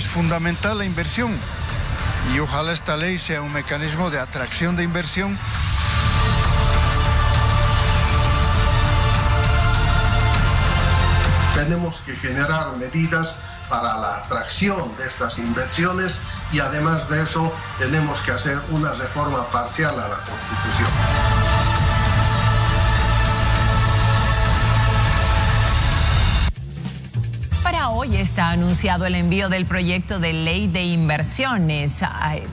es fundamental la inversión y ojalá esta ley sea un mecanismo de atracción de inversión. Tenemos que generar medidas para la atracción de estas inversiones y además de eso tenemos que hacer una reforma parcial a la Constitución. Para hoy está anunciado el envío del proyecto de ley de inversiones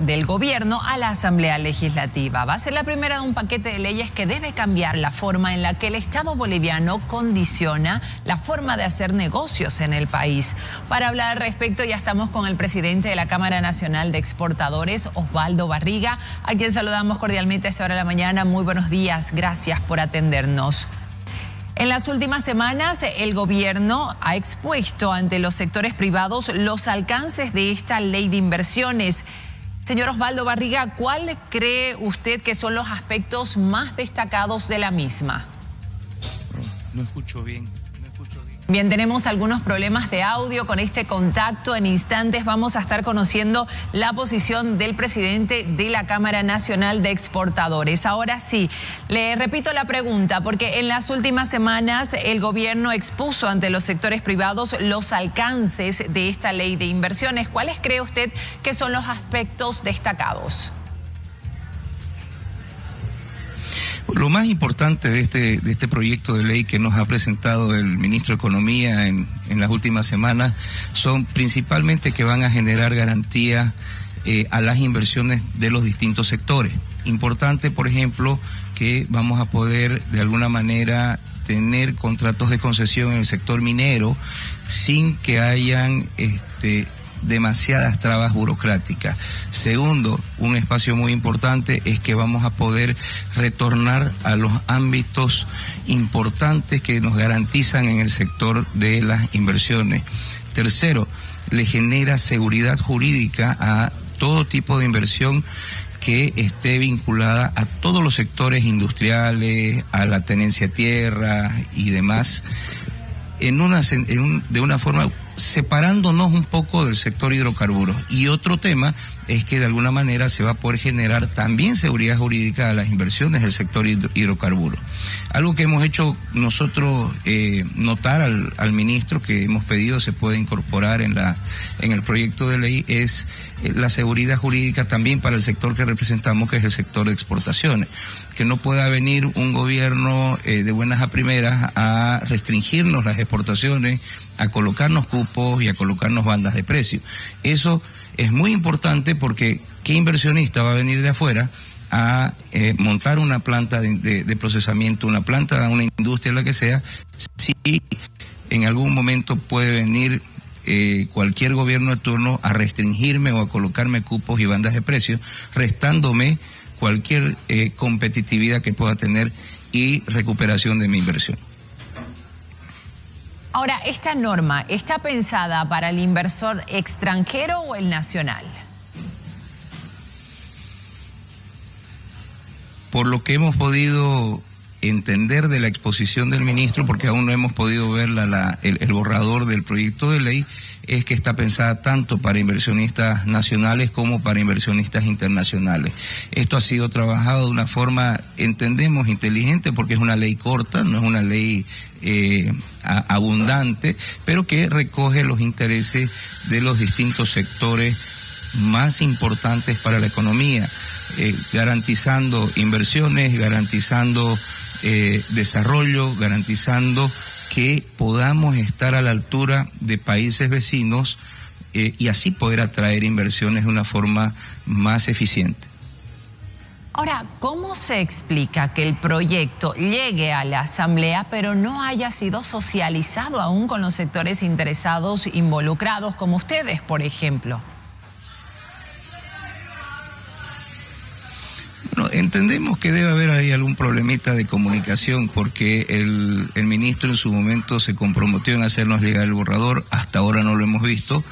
del gobierno a la Asamblea Legislativa. Va a ser la primera de un paquete de leyes que debe cambiar la forma en la que el Estado boliviano condiciona la forma de hacer negocios en el país. Para hablar al respecto ya estamos con el presidente de la Cámara Nacional de Exportadores, Osvaldo Barriga, a quien saludamos cordialmente a esta hora de la mañana. Muy buenos días, gracias por atendernos. En las últimas semanas, el gobierno ha expuesto ante los sectores privados los alcances de esta ley de inversiones. Señor Osvaldo Barriga, ¿cuál cree usted que son los aspectos más destacados de la misma? No escucho bien. Bien, tenemos algunos problemas de audio con este contacto. En instantes vamos a estar conociendo la posición del presidente de la Cámara Nacional de Exportadores. Ahora sí, le repito la pregunta, porque en las últimas semanas el gobierno expuso ante los sectores privados los alcances de esta ley de inversiones. ¿Cuáles cree usted que son los aspectos destacados? Lo más importante de este proyecto de ley que nos ha presentado el ministro de Economía en las últimas semanas son principalmente que van a generar garantía a las inversiones de los distintos sectores. Importante, por ejemplo, que vamos a poder de alguna manera tener contratos de concesión en el sector minero sin que hayan demasiadas trabas burocráticas. Segundo, un espacio muy importante es que vamos a poder retornar a los ámbitos importantes que nos garantizan en el sector de las inversiones. Tercero, le genera seguridad jurídica a todo tipo de inversión que esté vinculada a todos los sectores industriales, a la tenencia de tierra y demás, de una forma separándonos un poco del sector hidrocarburos. Y otro tema es que de alguna manera se va a poder generar también seguridad jurídica a las inversiones del sector hidrocarburos. Algo que hemos hecho nosotros notar al ministro, que hemos pedido se puede incorporar en el proyecto de ley, es la seguridad jurídica también para el sector que representamos, que es el sector de exportaciones. Que no pueda venir un gobierno de buenas a primeras a restringirnos las exportaciones, a colocarnos cupos y a colocarnos bandas de precio. Eso es muy importante porque ¿qué inversionista va a venir de afuera a montar una planta de procesamiento, una industria, la que sea, si en algún momento puede venir cualquier gobierno de turno a restringirme o a colocarme cupos y bandas de precio, restándome cualquier competitividad que pueda tener y recuperación de mi inversión? Ahora, ¿esta norma está pensada para el inversor extranjero o el nacional? Por lo que hemos podido entender de la exposición del ministro, porque aún no hemos podido ver el borrador del proyecto de ley, es que está pensada tanto para inversionistas nacionales como para inversionistas internacionales. Esto ha sido trabajado de una forma, entendemos, inteligente, porque es una ley corta, no es una ley abundante, pero que recoge los intereses de los distintos sectores más importantes para la economía, garantizando inversiones, garantizando desarrollo, garantizando que podamos estar a la altura de países vecinos y así poder atraer inversiones de una forma más eficiente. Ahora, ¿cómo se explica que el proyecto llegue a la Asamblea pero no haya sido socializado aún con los sectores interesados involucrados, como ustedes, por ejemplo? Bueno, entendemos que debe haber ahí algún problemita de comunicación, porque el ministro en su momento se comprometió en hacernos llegar el borrador, hasta ahora no lo hemos visto,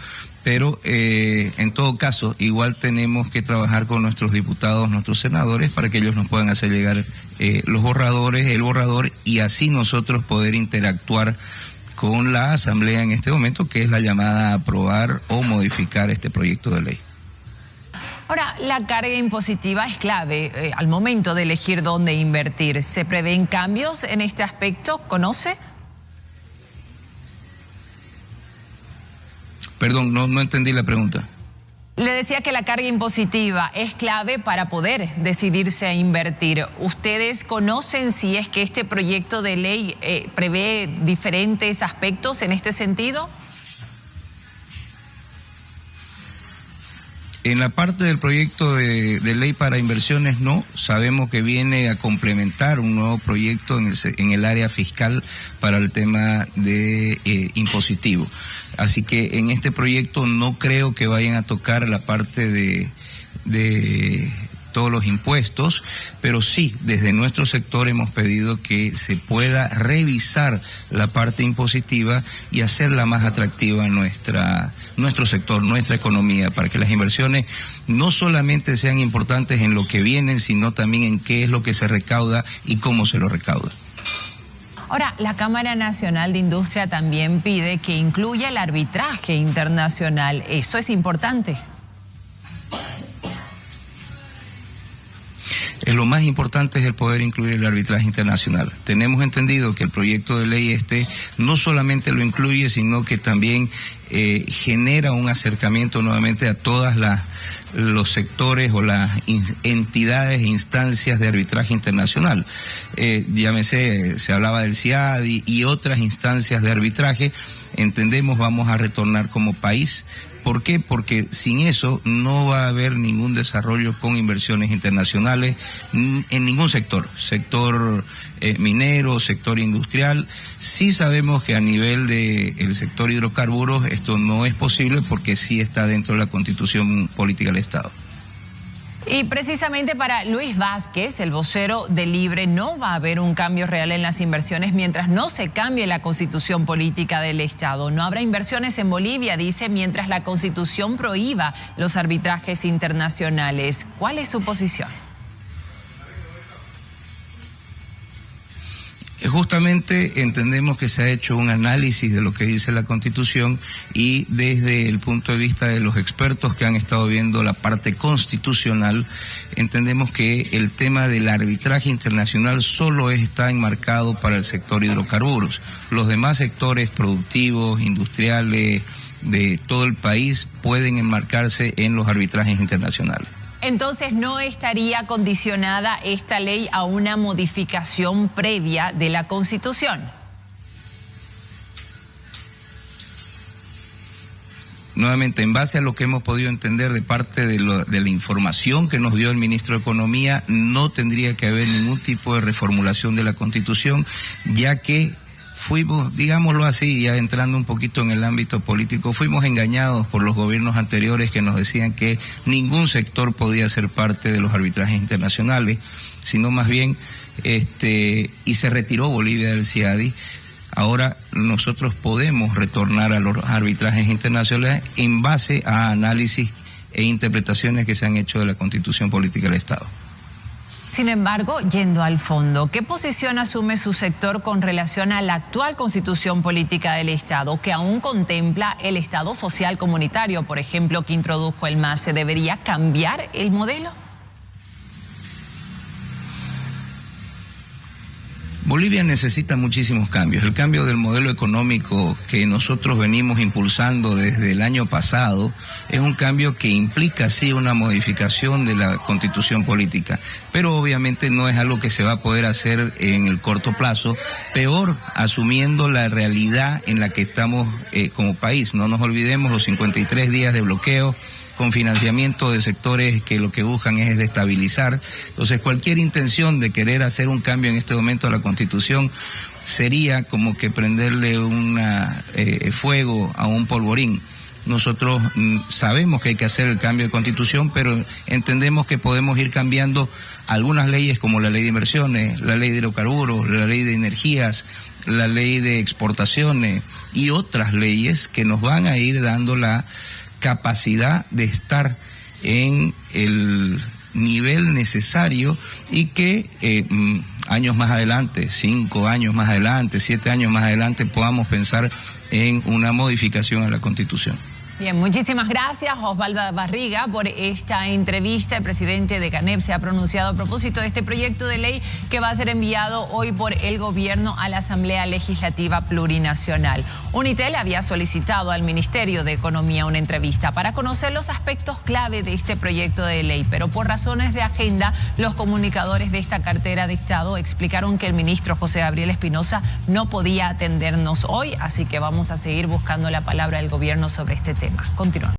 pero en todo caso igual tenemos que trabajar con nuestros diputados, nuestros senadores, para que ellos nos puedan hacer llegar el borrador, y así nosotros poder interactuar con la Asamblea en este momento, que es la llamada a aprobar o modificar este proyecto de ley. Ahora, la carga impositiva es clave al momento de elegir dónde invertir. ¿Se prevén cambios en este aspecto? ¿Conoce? Perdón, no entendí la pregunta. Le decía que la carga impositiva es clave para poder decidirse a invertir. ¿Ustedes conocen si es que este proyecto de ley prevé diferentes aspectos en este sentido? En la parte del proyecto de ley para inversiones no, sabemos que viene a complementar un nuevo proyecto en el área fiscal para el tema de impositivo. Así que en este proyecto no creo que vayan a tocar la parte de todos los impuestos, pero sí, desde nuestro sector hemos pedido que se pueda revisar la parte impositiva y hacerla más atractiva a nuestro sector, nuestra economía, para que las inversiones no solamente sean importantes en lo que vienen, sino también en qué es lo que se recauda y cómo se lo recauda. Ahora, la Cámara Nacional de Industria también pide que incluya el arbitraje internacional. ¿Eso es importante? Lo más importante es el poder incluir el arbitraje internacional. Tenemos entendido que el proyecto de ley no solamente lo incluye, sino que también genera un acercamiento nuevamente a todas los sectores o las entidades e instancias de arbitraje internacional. Llámese, se hablaba del CIADI y otras instancias de arbitraje. Entendemos vamos a retornar como país. ¿Por qué? Porque sin eso no va a haber ningún desarrollo con inversiones internacionales en ningún sector minero, sector industrial. Sí sabemos que a nivel del sector hidrocarburos esto no es posible porque sí está dentro de la Constitución Política del Estado. Y precisamente para Luis Vázquez, el vocero de Libre, no va a haber un cambio real en las inversiones mientras no se cambie la Constitución Política del Estado. No habrá inversiones en Bolivia, dice, mientras la Constitución prohíba los arbitrajes internacionales. ¿Cuál es su posición? Justamente entendemos que se ha hecho un análisis de lo que dice la Constitución y desde el punto de vista de los expertos que han estado viendo la parte constitucional, entendemos que el tema del arbitraje internacional solo está enmarcado para el sector hidrocarburos. Los demás sectores productivos, industriales de todo el país pueden enmarcarse en los arbitrajes internacionales. Entonces, ¿no estaría condicionada esta ley a una modificación previa de la Constitución? Nuevamente, en base a lo que hemos podido entender de parte de la información que nos dio el ministro de Economía, no tendría que haber ningún tipo de reformulación de la Constitución, ya que fuimos, digámoslo así, ya entrando un poquito en el ámbito político, fuimos engañados por los gobiernos anteriores que nos decían que ningún sector podía ser parte de los arbitrajes internacionales, sino más bien, y se retiró Bolivia del CIADI. Ahora nosotros podemos retornar a los arbitrajes internacionales en base a análisis e interpretaciones que se han hecho de la Constitución Política del Estado. Sin embargo, yendo al fondo, ¿qué posición asume su sector con relación a la actual Constitución Política del Estado, que aún contempla el Estado social comunitario, por ejemplo, que introdujo el MAS? ¿Se debería cambiar el modelo? Bolivia necesita muchísimos cambios. El cambio del modelo económico que nosotros venimos impulsando desde el año pasado es un cambio que implica sí una modificación de la Constitución Política, pero obviamente no es algo que se va a poder hacer en el corto plazo, peor asumiendo la realidad en la que estamos como país. No nos olvidemos los 53 días de bloqueo con financiamiento de sectores que lo que buscan es destabilizar. Entonces, cualquier intención de querer hacer un cambio en este momento a la Constitución sería como que prenderle fuego a un polvorín. Nosotros sabemos que hay que hacer el cambio de Constitución, pero entendemos que podemos ir cambiando algunas leyes como la ley de inversiones, la ley de hidrocarburos, la ley de energías, la ley de exportaciones y otras leyes que nos van a ir dando la capacidad de estar en el nivel necesario y que años más adelante, 5 años más adelante, 7 años más adelante, podamos pensar en una modificación a la Constitución. Bien, muchísimas gracias, Osvaldo Barriga, por esta entrevista. El presidente de CANEP se ha pronunciado a propósito de este proyecto de ley que va a ser enviado hoy por el gobierno a la Asamblea Legislativa Plurinacional. Unitel había solicitado al Ministerio de Economía una entrevista para conocer los aspectos clave de este proyecto de ley, pero por razones de agenda, los comunicadores de esta cartera de Estado explicaron que el ministro José Gabriel Espinosa no podía atendernos hoy, así que vamos a seguir buscando la palabra del gobierno sobre este tema. Continuamos.